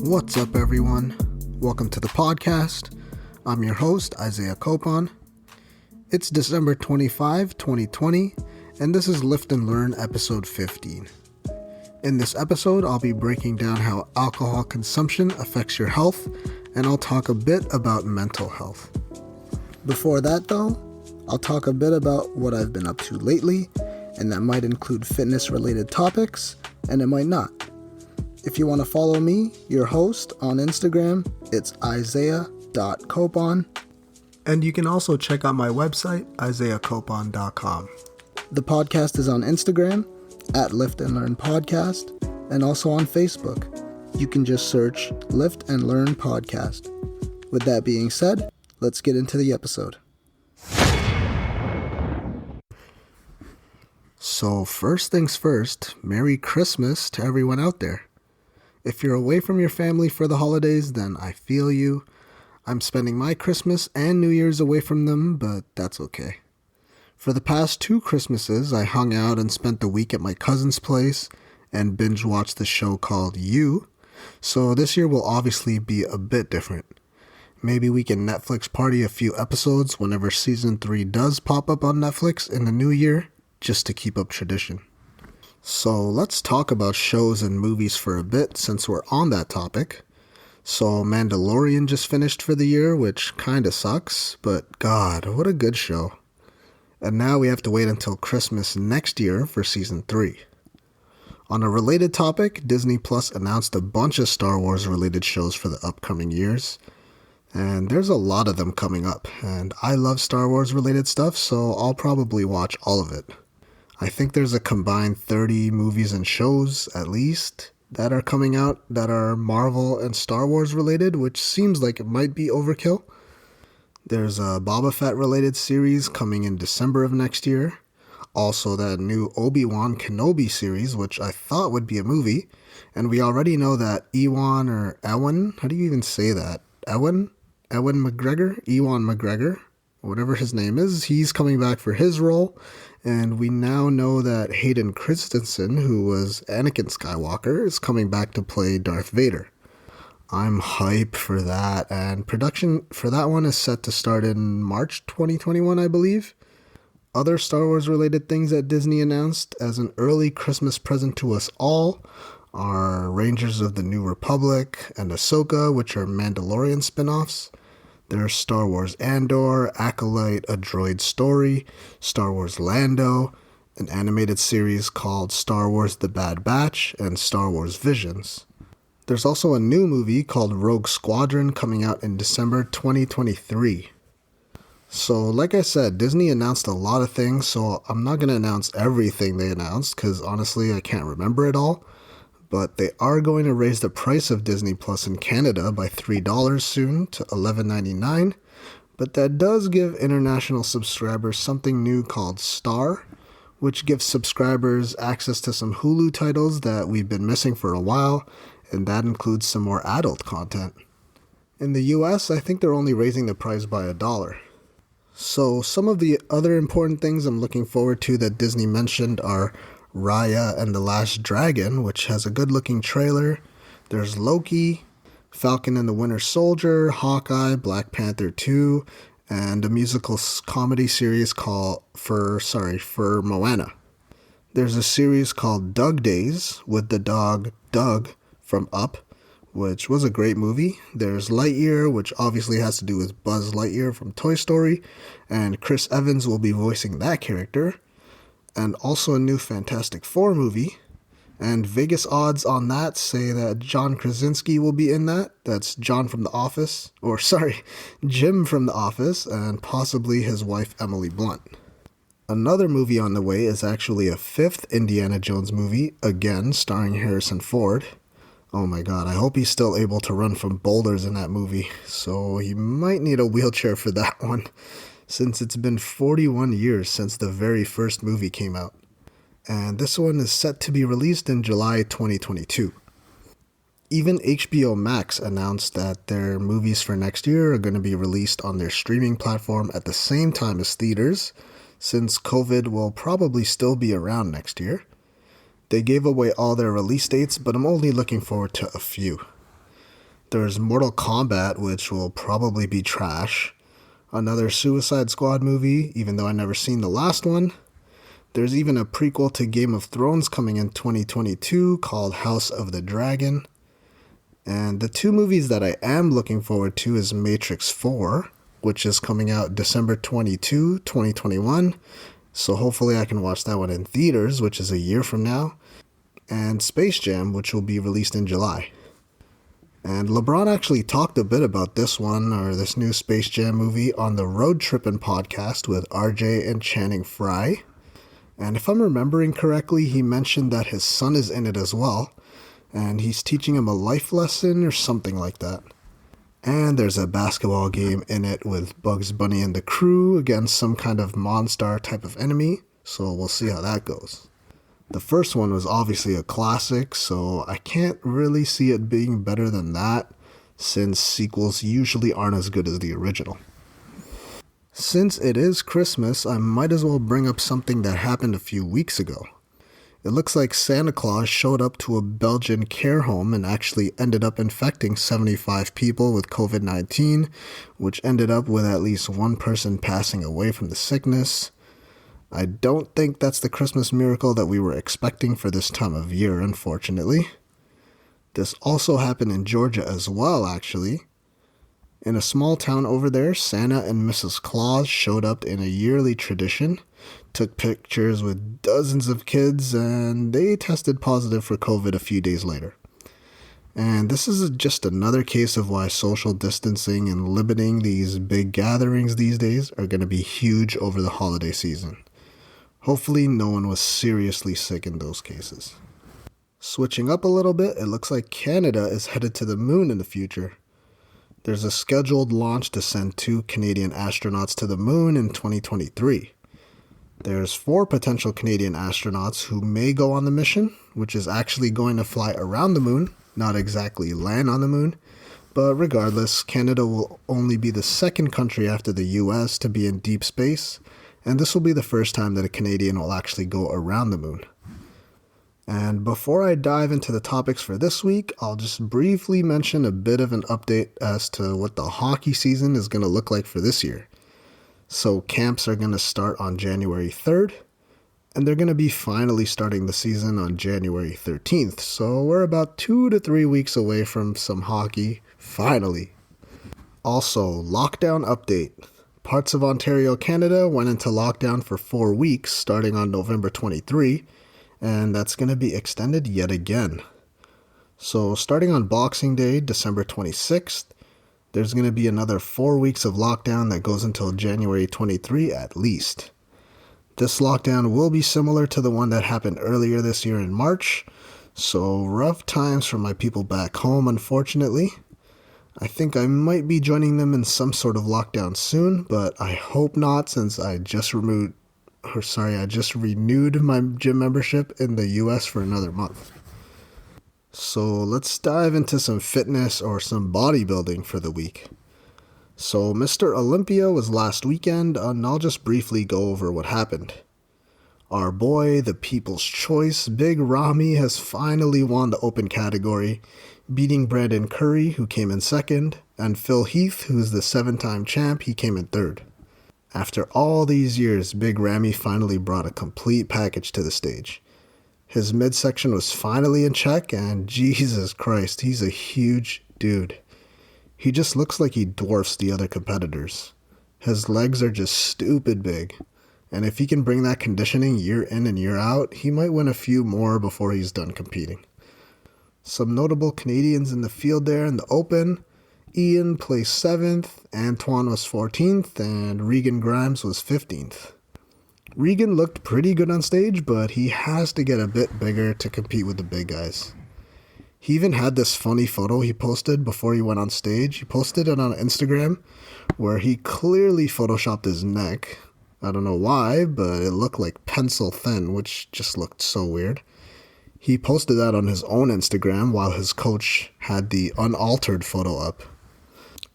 What's up, everyone? Welcome to the podcast. I'm your host, Isaiah Copon. It's December 25, 2020, and this is Lift and Learn episode 15. In this episode, I'll be breaking down how alcohol consumption affects your health, and I'll talk a bit about mental health. Before that, though, I'll talk a bit about what I've been up to lately, and that might include fitness-related topics, and it might not. If you want to follow me, your host, on Instagram, it's isaiah.copon. And you can also check out my website, isaiahcopon.com. The podcast is on Instagram, at Lift and Learn Podcast, and also on Facebook. You can just search Lift and Learn Podcast. With that being said, let's get into the episode. So first things first, Merry Christmas to everyone out there. If you're away from your family for the holidays, then I feel you. I'm spending my Christmas and New Year's away from them, but that's okay. For the past 2 Christmases, I hung out and spent the week at my cousin's place and binge-watched the show called You, so this year will obviously be a bit different. Maybe we can Netflix party a few episodes whenever season 3 does pop up on Netflix in the new year, just to keep up tradition. So let's talk about shows and movies for a bit since we're on that topic. So Mandalorian just finished for the year, which kinda sucks, but God, what a good show. And now we have to wait until Christmas next year for season 3. On a related topic, Disney Plus announced a bunch of Star Wars related shows for the upcoming years. And there's a lot of them coming up, and I love Star Wars related stuff, so I'll probably watch all of it. I think there's a combined 30 movies and shows, at least, that are coming out that are Marvel and Star Wars related, which seems like it might be overkill. There's a Boba Fett related series coming in December of next year. Also that new Obi-Wan Kenobi series, which I thought would be a movie. And we already know that Ewan McGregor, whatever his name is, he's coming back for his role. And we now know that Hayden Christensen, who was Anakin Skywalker, is coming back to play Darth Vader. I'm hype for that, and production for that one is set to start in March 2021, I believe. Other Star Wars related things that Disney announced as an early Christmas present to us all are Rangers of the New Republic and Ahsoka, which are Mandalorian spin-offs. There's Star Wars Andor, Acolyte, A Droid Story, Star Wars Lando, an animated series called Star Wars The Bad Batch, and Star Wars Visions. There's also a new movie called Rogue Squadron coming out in December 2023. So like I said, Disney announced a lot of things, so I'm not going to announce everything they announced, because honestly I can't remember it all. But they are going to raise the price of Disney Plus in Canada by $3 soon to $11.99. But that does give international subscribers something new called Star, which gives subscribers access to some Hulu titles that we've been missing for a while, and that includes some more adult content. In the US, I think they're only raising the price by $1. So some of the other important things I'm looking forward to that Disney mentioned are Raya and the Last Dragon, which has a good-looking trailer. There's Loki, Falcon and the Winter Soldier, Hawkeye, Black Panther 2, and a musical comedy series for Moana. There's a series called Doug Days with the dog Doug from Up, which was a great movie. There's Lightyear, which obviously has to do with Buzz Lightyear from Toy Story, and Chris Evans will be voicing that character. And also a new Fantastic Four movie, and Vegas odds on that say that John Krasinski will be in that. That's Jim from The Office, and possibly his wife Emily Blunt. Another movie on the way is actually a 5th Indiana Jones movie, again starring Harrison Ford. Oh my god, I hope he's still able to run from boulders in that movie, so he might need a wheelchair for that one, since it's been 41 years since the very first movie came out. And this one is set to be released in July 2022. Even HBO Max announced that their movies for next year are going to be released on their streaming platform at the same time as theaters, since COVID will probably still be around next year. They gave away all their release dates, but I'm only looking forward to a few. There's Mortal Kombat, which will probably be trash. Another Suicide Squad movie, even though I've never seen the last one. There's even a prequel to Game of Thrones coming in 2022 called House of the Dragon. And the two movies that I am looking forward to is Matrix 4, which is coming out December 22, 2021. So hopefully I can watch that one in theaters, which is a year from now. And Space Jam, which will be released in July. And LeBron actually talked a bit about this new Space Jam movie on the Road Trippin' podcast with RJ and Channing Frye. And if I'm remembering correctly, he mentioned that his son is in it as well, and he's teaching him a life lesson or something like that. And there's a basketball game in it with Bugs Bunny and the crew against some kind of Monstar type of enemy, so we'll see how that goes. The first one was obviously a classic, so I can't really see it being better than that, since sequels usually aren't as good as the original. Since it is Christmas, I might as well bring up something that happened a few weeks ago. It looks like Santa Claus showed up to a Belgian care home and actually ended up infecting 75 people with COVID-19, which ended up with at least one person passing away from the sickness. I don't think that's the Christmas miracle that we were expecting for this time of year, unfortunately. This also happened in Georgia as well, actually. In a small town over there, Santa and Mrs. Claus showed up in a yearly tradition, took pictures with dozens of kids, and they tested positive for COVID a few days later. And this is just another case of why social distancing and limiting these big gatherings these days are going to be huge over the holiday season. Hopefully no one was seriously sick in those cases. Switching up a little bit, it looks like Canada is headed to the moon in the future. There's a scheduled launch to send 2 Canadian astronauts to the moon in 2023. There's 4 potential Canadian astronauts who may go on the mission, which is actually going to fly around the moon, not exactly land on the moon. But regardless, Canada will only be the second country after the US to be in deep space, and this will be the first time that a Canadian will actually go around the moon. And before I dive into the topics for this week, I'll just briefly mention a bit of an update as to what the hockey season is going to look like for this year. So camps are going to start on January 3rd, and they're going to be finally starting the season on January 13th. So we're about 2 to 3 weeks away from some hockey, finally. Also, lockdown update. Parts of Ontario, Canada went into lockdown for 4 weeks starting on November 23, and that's going to be extended yet again. So starting on Boxing Day, December 26th, there's going to be another 4 weeks of lockdown that goes until January 23 at least. This lockdown will be similar to the one that happened earlier this year in March, so rough times for my people back home, unfortunately. I think I might be joining them in some sort of lockdown soon, but I hope not, since I just renewed my gym membership in the US for another month. So let's dive into some fitness or some bodybuilding for the week. So Mr. Olympia was last weekend, and I'll just briefly go over what happened. Our boy, the People's Choice, Big Ramy, has finally won the open category, beating Brandon Curry, who came in second, and Phil Heath, who's the 7-time champ, he came in third. After all these years, Big Ramy finally brought a complete package to the stage. His midsection was finally in check, and Jesus Christ, he's a huge dude. He just looks like he dwarfs the other competitors. His legs are just stupid big, and if he can bring that conditioning year in and year out, he might win a few more before he's done competing. Some notable Canadians in the field there in the open. Ian placed 7th, Antoine was 14th, and Regan Grimes was 15th. Regan looked pretty good on stage, but he has to get a bit bigger to compete with the big guys. He even had this funny photo he posted before he went on stage. He posted it on Instagram, where he clearly photoshopped his neck. I don't know why, but it looked like pencil thin, which just looked so weird. He posted that on his own Instagram while his coach had the unaltered photo up.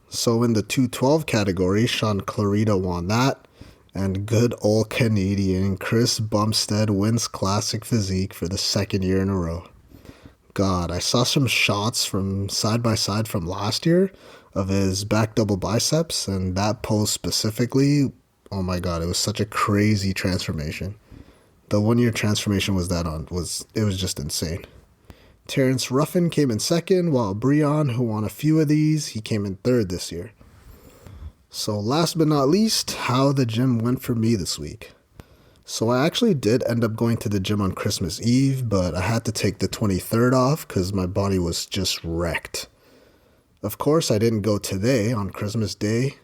So in the 212 category, Sean Clarita won that, and good old Canadian Chris Bumstead wins Classic Physique for the second year in a row. God, I saw some shots from side by side from last year of his back double biceps, and that pose specifically, oh my God, it was such a crazy transformation. The 1 year transformation it was just insane. Terrence Ruffin came in second, while Breon, who won a few of these, he came in third this year. So last but not least, how the gym went for me this week. So I actually did end up going to the gym on Christmas Eve, but I had to take the 23rd off because my body was just wrecked. Of course, I didn't go today on Christmas Day.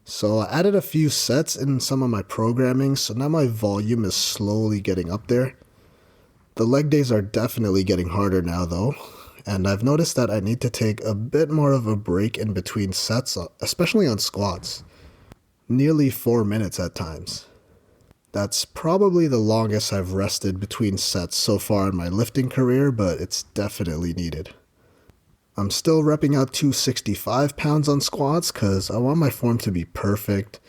So I added a few sets in some of my programming, so now my volume is slowly getting up there. The leg days are definitely getting harder now though, and I've noticed that I need to take a bit more of a break in between sets, especially on squats. Nearly 4 minutes at times. That's probably the longest I've rested between sets so far in my lifting career, but it's definitely needed. I'm still repping out 265 pounds on squats because I want my form to be perfect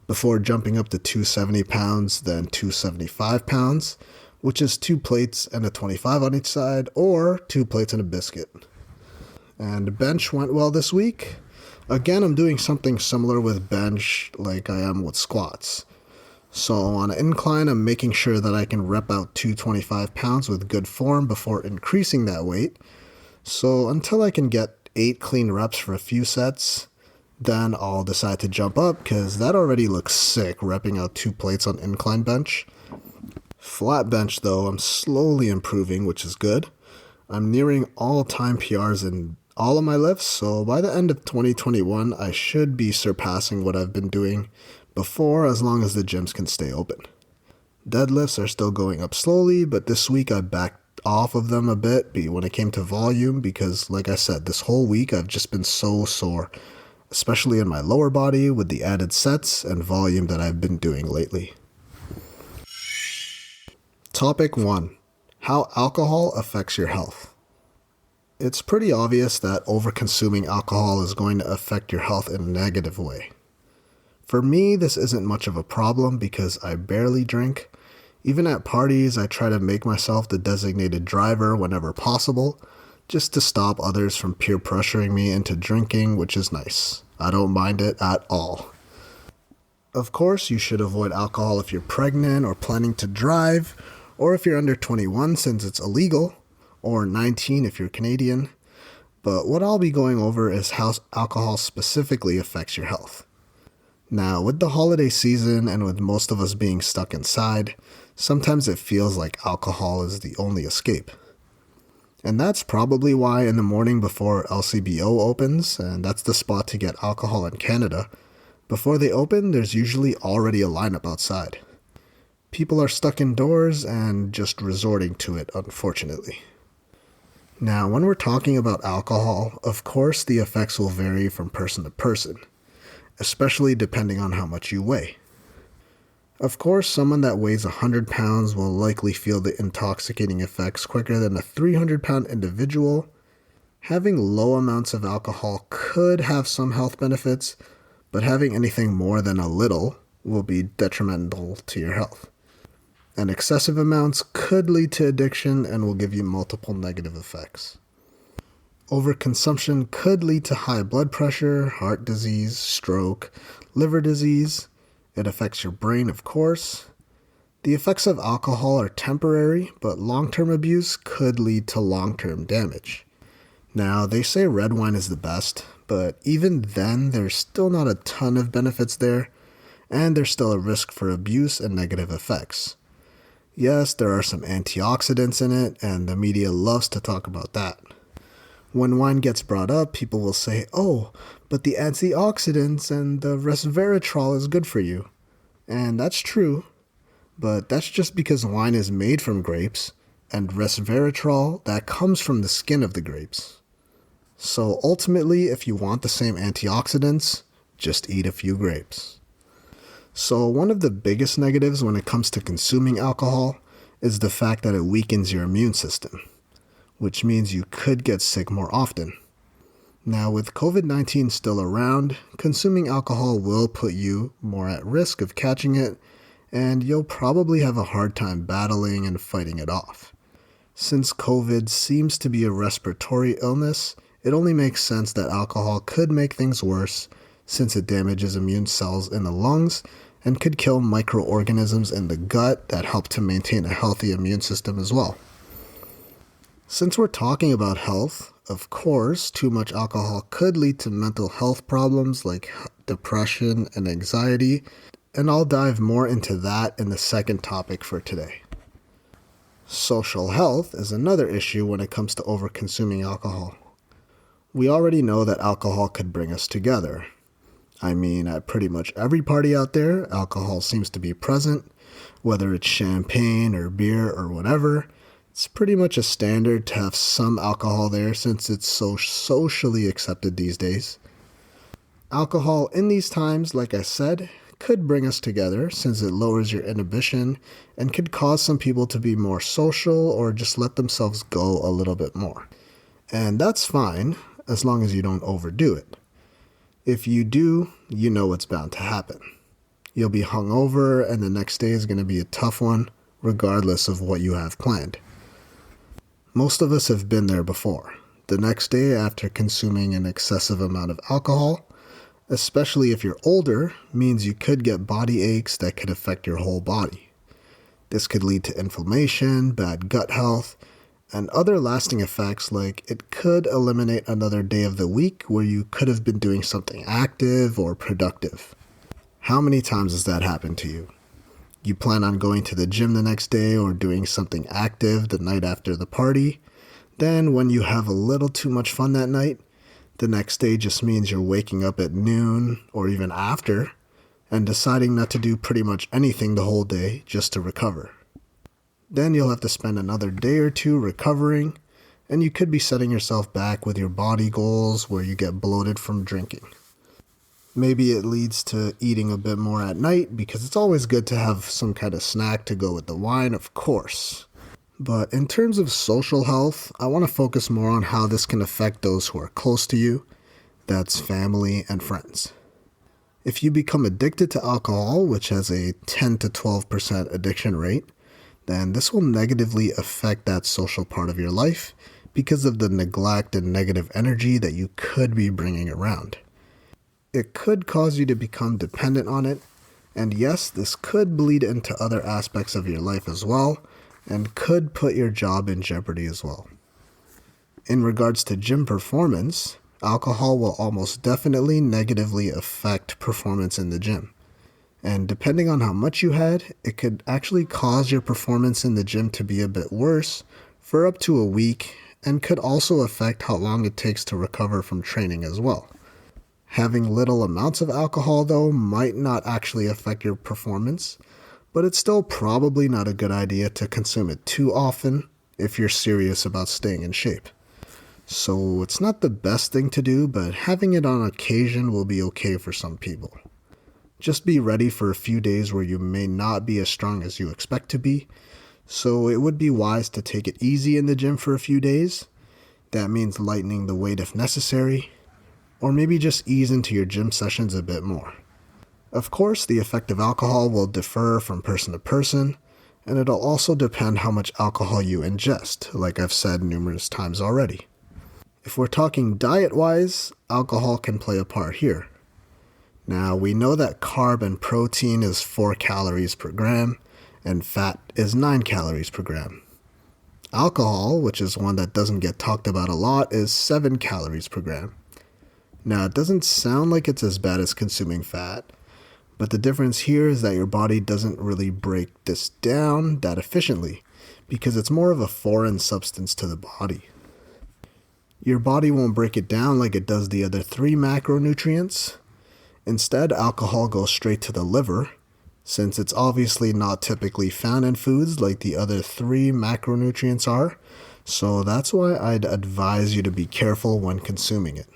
before jumping up to 270 pounds, then 275 pounds, which is 2 plates and a 25 on each side, or 2 plates and a biscuit. And bench went well this week. Again, I'm doing something similar with bench like I am with squats. So on an incline, I'm making sure that I can rep out 225 pounds with good form before increasing that weight. So until I can get 8 clean reps for a few sets, then I'll decide to jump up because that already looks sick, repping out 2 plates on incline bench. Flat bench though, I'm slowly improving, which is good. I'm nearing all-time PRs in all of my lifts, so by the end of 2021, I should be surpassing what I've been doing before, as long as the gyms can stay open. Deadlifts are still going up slowly, but this week I backed off of them a bit when it came to volume because, like I said, this whole week I've just been so sore, especially in my lower body with the added sets and volume that I've been doing lately. Topic 1. How alcohol affects your health. It's pretty obvious that over-consuming alcohol is going to affect your health in a negative way. For me, this isn't much of a problem because I barely drink. Even at parties, I try to make myself the designated driver whenever possible, just to stop others from peer pressuring me into drinking, which is nice. I don't mind it at all. Of course, you should avoid alcohol if you're pregnant or planning to drive, or if you're under 21 since it's illegal, or 19 if you're Canadian. But what I'll be going over is how alcohol specifically affects your health. Now, with the holiday season and with most of us being stuck inside, sometimes it feels like alcohol is the only escape. And that's probably why in the morning before LCBO opens, and that's the spot to get alcohol in Canada, before they open, there's usually already a lineup outside. People are stuck indoors and just resorting to it, unfortunately. Now, when we're talking about alcohol, of course the effects will vary from person to person, especially depending on how much you weigh. Of course, someone that weighs 100 pounds will likely feel the intoxicating effects quicker than a 300-pound individual. Having low amounts of alcohol could have some health benefits, but having anything more than a little will be detrimental to your health. And excessive amounts could lead to addiction and will give you multiple negative effects. Overconsumption could lead to high blood pressure, heart disease, stroke, liver disease. It affects your brain, of course. The effects of alcohol are temporary, but long-term abuse could lead to long-term damage. Now, they say red wine is the best, but even then, there's still not a ton of benefits there, and there's still a risk for abuse and negative effects. Yes, there are some antioxidants in it, and the media loves to talk about that. When wine gets brought up, people will say, oh, but the antioxidants and the resveratrol is good for you. And that's true, but that's just because wine is made from grapes, and resveratrol, that comes from the skin of the grapes. So ultimately, if you want the same antioxidants, just eat a few grapes. So one of the biggest negatives when it comes to consuming alcohol is the fact that it weakens your immune system, which means you could get sick more often. Now, with COVID-19 still around, consuming alcohol will put you more at risk of catching it, and you'll probably have a hard time battling and fighting it off. Since COVID seems to be a respiratory illness, it only makes sense that alcohol could make things worse since it damages immune cells in the lungs and could kill microorganisms in the gut that help to maintain a healthy immune system as well. Since we're talking about health, of course, too much alcohol could lead to mental health problems like depression and anxiety, and I'll dive more into that in the second topic for today. Social health is another issue when it comes to over-consuming alcohol. We already know that alcohol could bring us together. I mean, at pretty much every party out there, alcohol seems to be present, whether it's champagne or beer or whatever. It's pretty much a standard to have some alcohol there since it's so socially accepted these days. Alcohol in these times, like I said, could bring us together since it lowers your inhibition and could cause some people to be more social or just let themselves go a little bit more. And that's fine as long as you don't overdo it. If you do, you know what's bound to happen. You'll be hungover and the next day is going to be a tough one regardless of what you have planned. Most of us have been there before. The next day after consuming an excessive amount of alcohol, especially if you're older, means you could get body aches that could affect your whole body. This could lead to inflammation, bad gut health, and other lasting effects like it could eliminate another day of the week where you could have been doing something active or productive. How many times has that happened to you? You plan on going to the gym the next day or doing something active the night after the party. Then when you have a little too much fun that night, the next day just means you're waking up at noon or even after and deciding not to do pretty much anything the whole day just to recover. Then you'll have to spend another day or two recovering, and you could be setting yourself back with your body goals where you get bloated from drinking. Maybe it leads to eating a bit more at night because it's always good to have some kind of snack to go with the wine, of course. But in terms of social health, I want to focus more on how this can affect those who are close to you, that's family and friends. If you become addicted to alcohol, which has a 10 to 12% addiction rate, then this will negatively affect that social part of your life because of the neglect and negative energy that you could be bringing around. It could cause you to become dependent on it, and yes, this could bleed into other aspects of your life as well, and could put your job in jeopardy as well. In regards to gym performance, alcohol will almost definitely negatively affect performance in the gym. And depending on how much you had, it could actually cause your performance in the gym to be a bit worse for up to a week and could also affect how long it takes to recover from training as well. Having little amounts of alcohol, though, might not actually affect your performance, but it's still probably not a good idea to consume it too often if you're serious about staying in shape. So it's not the best thing to do, but having it on occasion will be okay for some people. Just be ready for a few days where you may not be as strong as you expect to be, so it would be wise to take it easy in the gym for a few days. That means lightening the weight if necessary, or maybe just ease into your gym sessions a bit more. Of course, the effect of alcohol will differ from person to person, and it'll also depend how much alcohol you ingest, like I've said numerous times already. If we're talking diet-wise, alcohol can play a part here. Now, we know that carb and protein is 4 calories per gram, and fat is 9 calories per gram. Alcohol, which is one that doesn't get talked about a lot, is 7 calories per gram. Now, it doesn't sound like it's as bad as consuming fat, but the difference here is that your body doesn't really break this down that efficiently, because it's more of a foreign substance to the body. Your body won't break it down like it does the other 3 macronutrients. Instead, alcohol goes straight to the liver, since it's obviously not typically found in foods like the other 3 macronutrients are, so that's why I'd advise you to be careful when consuming it.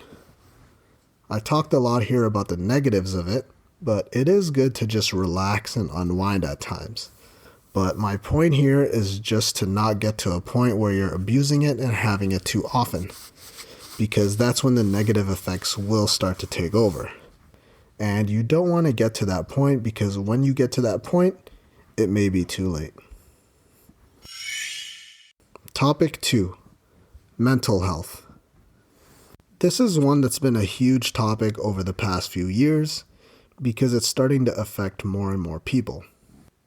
I talked a lot here about the negatives of it, but it is good to just relax and unwind at times. But my point here is just to not get to a point where you're abusing it and having it too often, because that's when the negative effects will start to take over. And you don't want to get to that point because when you get to that point, it may be too late. Topic 2. Mental health. This is one that's been a huge topic over the past few years because it's starting to affect more and more people.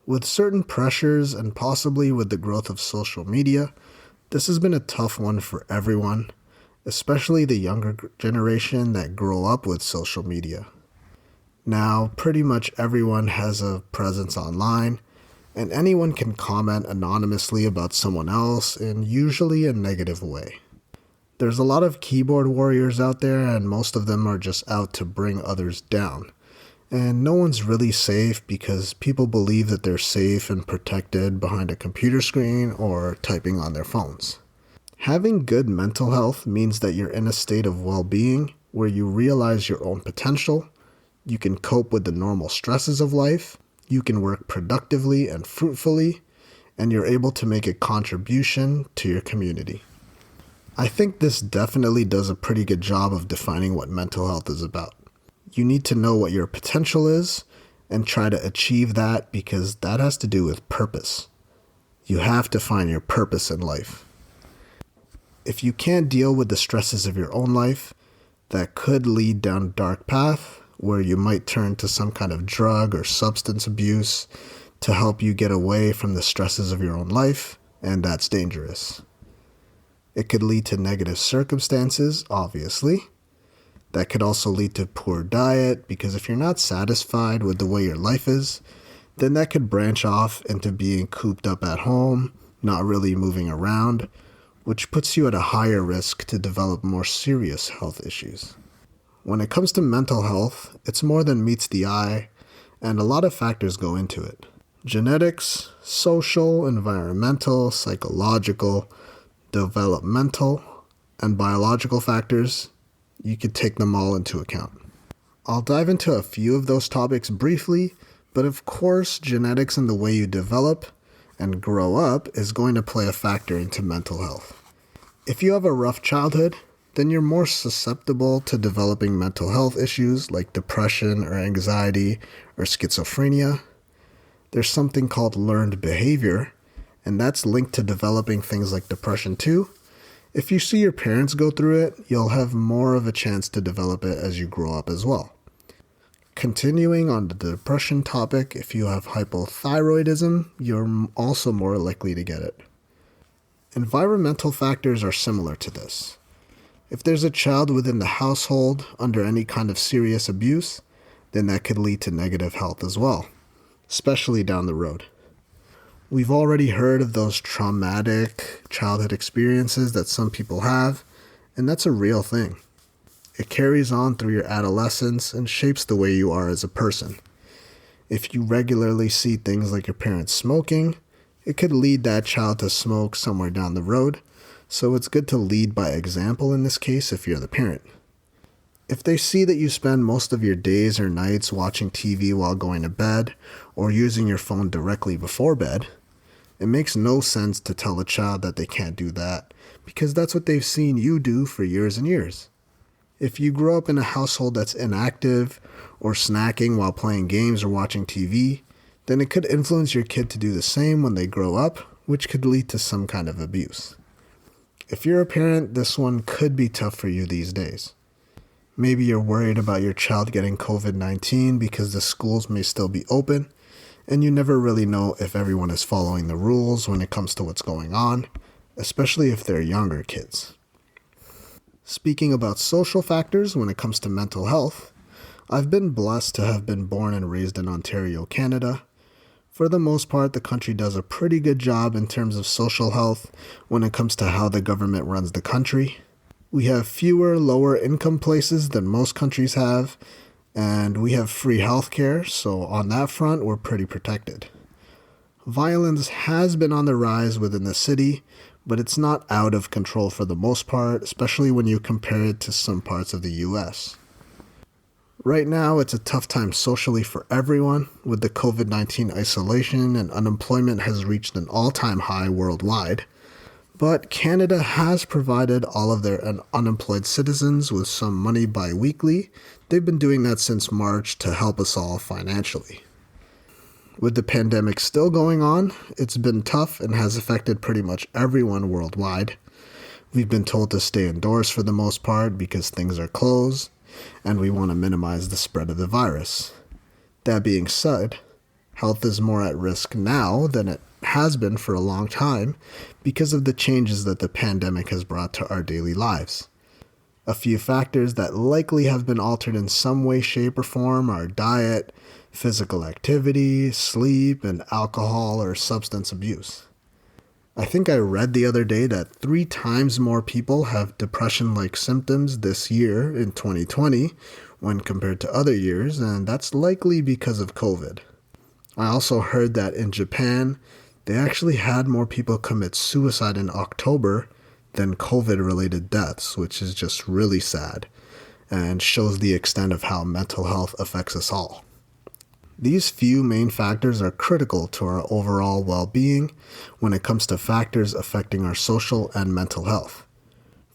With certain pressures and possibly with the growth of social media, this has been a tough one for everyone, especially the younger generation that grow up with social media. Now, pretty much everyone has a presence online, and anyone can comment anonymously about someone else in usually a negative way. There's a lot of keyboard warriors out there, and most of them are just out to bring others down. And no one's really safe because people believe that they're safe and protected behind a computer screen or typing on their phones. Having good mental health means that you're in a state of well-being where you realize your own potential, you can cope with the normal stresses of life, you can work productively and fruitfully, and you're able to make a contribution to your community. I think this definitely does a pretty good job of defining what mental health is about. You need to know what your potential is and try to achieve that because that has to do with purpose. You have to find your purpose in life. If you can't deal with the stresses of your own life, that could lead down a dark path where you might turn to some kind of drug or substance abuse to help you get away from the stresses of your own life, and that's dangerous. It could lead to negative circumstances, obviously. That could also lead to poor diet because if you're not satisfied with the way your life is, then that could branch off into being cooped up at home, not really moving around, which puts you at a higher risk to develop more serious health issues. When it comes to mental health, it's more than meets the eye, and a lot of factors go into it. Genetics, social, environmental, psychological, developmental, and biological factors. You could take them all into account. I'll dive into a few of those topics briefly, but of course, genetics and the way you develop and grow up is going to play a factor into mental health. If you have a rough childhood, then you're more susceptible to developing mental health issues like depression or anxiety or schizophrenia. There's something called learned behavior, and that's linked to developing things like depression too. If you see your parents go through it, you'll have more of a chance to develop it as you grow up as well. Continuing on the depression topic, if you have hypothyroidism, you're also more likely to get it. Environmental factors are similar to this. If there's a child within the household under any kind of serious abuse, then that could lead to negative health as well, especially down the road. We've already heard of those traumatic childhood experiences that some people have, and that's a real thing. It carries on through your adolescence and shapes the way you are as a person. If you regularly see things like your parents smoking, it could lead that child to smoke somewhere down the road, so it's good to lead by example in this case if you're the parent. If they see that you spend most of your days or nights watching TV while going to bed or using your phone directly before bed, it makes no sense to tell a child that they can't do that because that's what they've seen you do for years and years. If you grow up in a household that's inactive or snacking while playing games or watching TV, then it could influence your kid to do the same when they grow up, which could lead to some kind of abuse. If you're a parent, this one could be tough for you these days. Maybe you're worried about your child getting COVID-19 because the schools may still be open, and you never really know if everyone is following the rules when it comes to what's going on, especially if they're younger kids. Speaking about social factors when it comes to mental health, I've been blessed to have been born and raised in Ontario, Canada. For the most part, the country does a pretty good job in terms of social health when it comes to how the government runs the country. We have fewer lower income places than most countries have, and we have free healthcare, so on that front, we're pretty protected. Violence has been on the rise within the city, but it's not out of control for the most part, especially when you compare it to some parts of the US. Right now, it's a tough time socially for everyone, with the COVID-19 isolation and unemployment has reached an all-time high worldwide. But Canada has provided all of their unemployed citizens with some money bi-weekly. They've been doing that since March to help us all financially. With the pandemic still going on, it's been tough and has affected pretty much everyone worldwide. We've been told to stay indoors for the most part because things are closed, and we want to minimize the spread of the virus. That being said, health is more at risk now than it has been for a long time because of the changes that the pandemic has brought to our daily lives. A few factors that likely have been altered in some way, shape, or form are diet, physical activity, sleep, and alcohol or substance abuse. I think I read the other day that 3 times more people have depression-like symptoms this year in 2020 when compared to other years, and that's likely because of COVID. I also heard that in Japan, they actually had more people commit suicide in October than COVID-related deaths, which is just really sad and shows the extent of how mental health affects us all. These few main factors are critical to our overall well-being when it comes to factors affecting our social and mental health.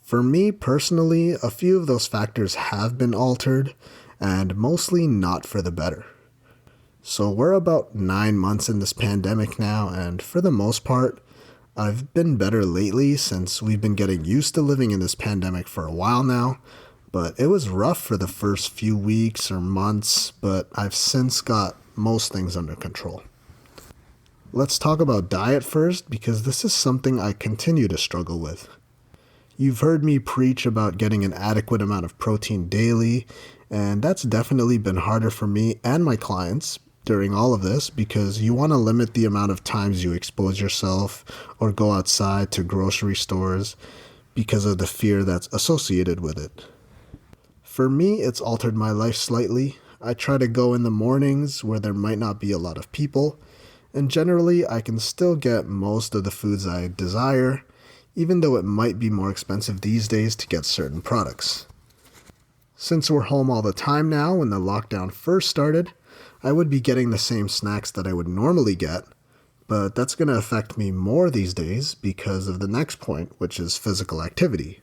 For me personally, a few of those factors have been altered, and mostly not for the better. So we're about 9 months in this pandemic now, and for the most part, I've been better lately since we've been getting used to living in this pandemic for a while now. But it was rough for the first few weeks or months, but I've since got most things under control. Let's talk about diet first, because this is something I continue to struggle with. You've heard me preach about getting an adequate amount of protein daily, and that's definitely been harder for me and my clients during all of this because you want to limit the amount of times you expose yourself or go outside to grocery stores because of the fear that's associated with it. For me, it's altered my life slightly. I try to go in the mornings where there might not be a lot of people, and generally I can still get most of the foods I desire, even though it might be more expensive these days to get certain products. Since we're home all the time now, when the lockdown first started, I would be getting the same snacks that I would normally get, but that's going to affect me more these days because of the next point, which is physical activity.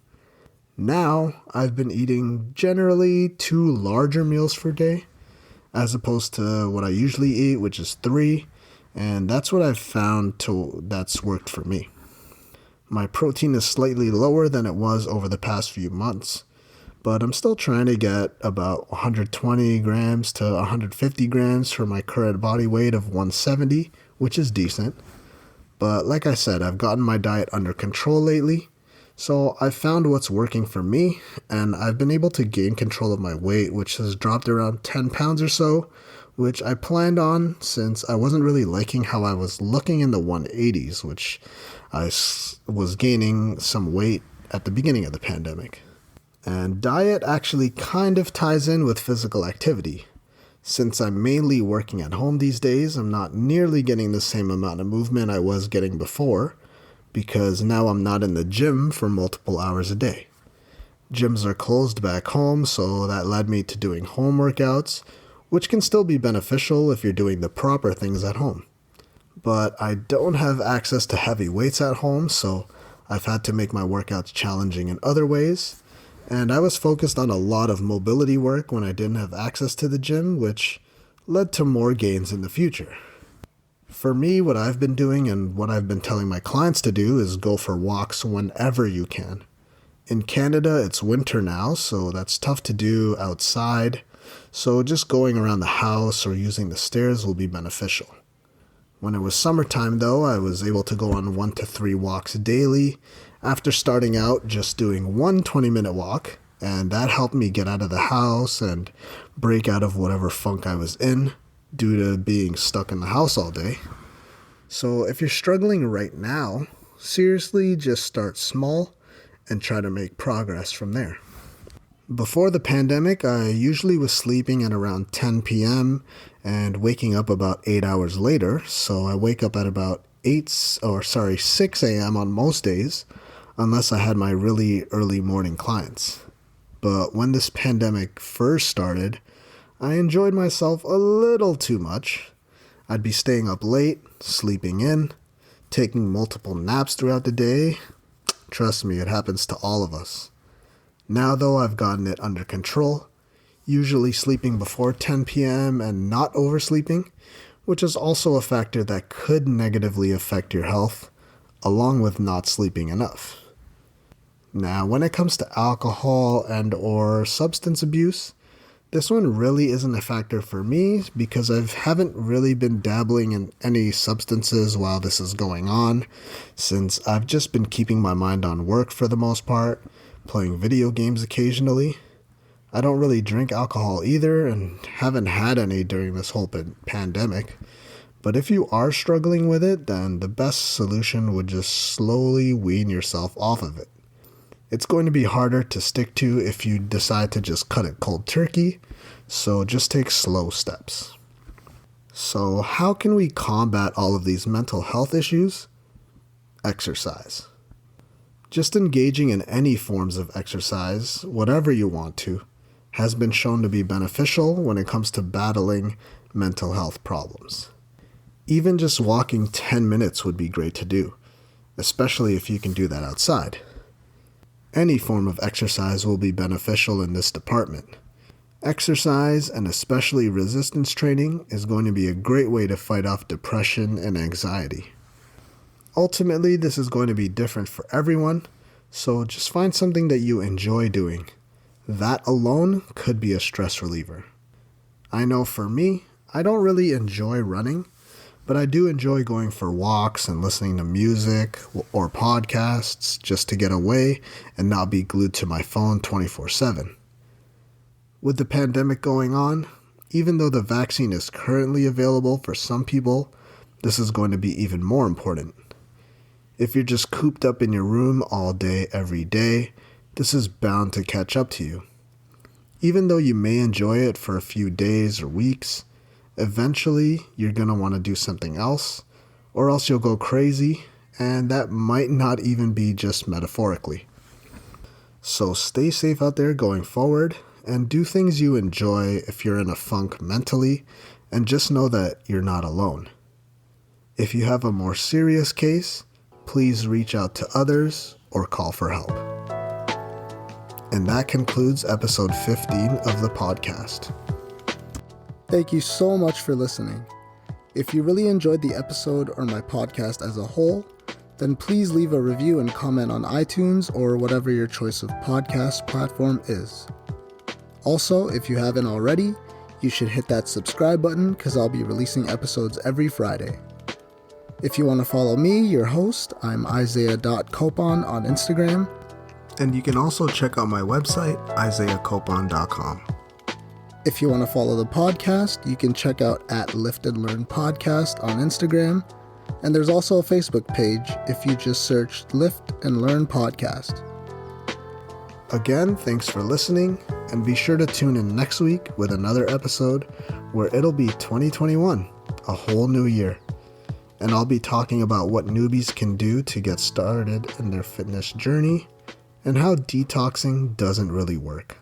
Now, I've been eating generally 2 larger meals per day, as opposed to what I usually eat, which is 3, and that's what I've found that's worked for me. My protein is slightly lower than it was over the past few months, but I'm still trying to get about 120 grams to 150 grams for my current body weight of 170, which is decent. But like I said, I've gotten my diet under control lately, so I've found what's working for me, and I've been able to gain control of my weight, which has dropped around 10 pounds or so, which I planned on since I wasn't really liking how I was looking in the 180s, which I was gaining some weight at the beginning of the pandemic. And diet actually kind of ties in with physical activity. Since I'm mainly working at home these days, I'm not nearly getting the same amount of movement I was getting before, because now I'm not in the gym for multiple hours a day. Gyms are closed back home, so that led me to doing home workouts, which can still be beneficial if you're doing the proper things at home. But I don't have access to heavy weights at home, so I've had to make my workouts challenging in other ways, and I was focused on a lot of mobility work when I didn't have access to the gym, which led to more gains in the future. For me, what I've been doing and what I've been telling my clients to do is go for walks whenever you can. In Canada, it's winter now, so that's tough to do outside, so just going around the house or using the stairs will be beneficial. When it was summertime, though, I was able to go on 1 to 3 walks daily after starting out just doing one 20-minute walk, and that helped me get out of the house and break out of whatever funk I was in due to being stuck in the house all day. So if you're struggling right now, seriously just start small and try to make progress from there. Before the pandemic, I usually was sleeping at around 10 p.m. and waking up about 8 hours later, so I wake up at about 6 a.m. on most days, unless I had my really early morning clients. But when this pandemic first started, I enjoyed myself a little too much. I'd be staying up late, sleeping in, taking multiple naps throughout the day. Trust me, it happens to all of us. Now though, I've gotten it under control, usually sleeping before 10 p.m. and not oversleeping, which is also a factor that could negatively affect your health, along with not sleeping enough. Now, when it comes to alcohol and or substance abuse, this one really isn't a factor for me because I haven't really been dabbling in any substances while this is going on, since I've just been keeping my mind on work for the most part, playing video games occasionally. I don't really drink alcohol either and haven't had any during this whole pandemic. But if you are struggling with it, then the best solution would just slowly wean yourself off of it. It's going to be harder to stick to if you decide to just cut it cold turkey, so just take slow steps. So how can we combat all of these mental health issues? Exercise. Just engaging in any forms of exercise, whatever you want to, has been shown to be beneficial when it comes to battling mental health problems. Even just walking 10 minutes would be great to do, especially if you can do that outside. Any form of exercise will be beneficial in this department. Exercise, and especially resistance training, is going to be a great way to fight off depression and anxiety. Ultimately, this is going to be different for everyone, so just find something that you enjoy doing. That alone could be a stress reliever. I know for me, I don't really enjoy running, but I do enjoy going for walks and listening to music or podcasts just to get away and not be glued to my phone 24/7. With the pandemic going on, even though the vaccine is currently available for some people, this is going to be even more important. If you're just cooped up in your room all day, every day, this is bound to catch up to you. Even though you may enjoy it for a few days or weeks, eventually you're going to want to do something else, or else you'll go crazy, and that might not even be just metaphorically. So stay safe out there going forward, and do things you enjoy if you're in a funk mentally, and just know that you're not alone. If you have a more serious case, please reach out to others or call for help. And that concludes episode 15 of the podcast. Thank you so much for listening. If you really enjoyed the episode or my podcast as a whole, then please leave a review and comment on iTunes or whatever your choice of podcast platform is. Also, if you haven't already, you should hit that subscribe button because I'll be releasing episodes every Friday. If you want to follow me, your host, I'm Isaiah.Copon on Instagram. And you can also check out my website, isaiahcopon.com. If you want to follow the podcast, you can check out @Lift and Learn Podcast on Instagram. And there's also a Facebook page if you just search Lift and Learn Podcast. Again, thanks for listening, and be sure to tune in next week with another episode where it'll be 2021, a whole new year. And I'll be talking about what newbies can do to get started in their fitness journey and how detoxing doesn't really work.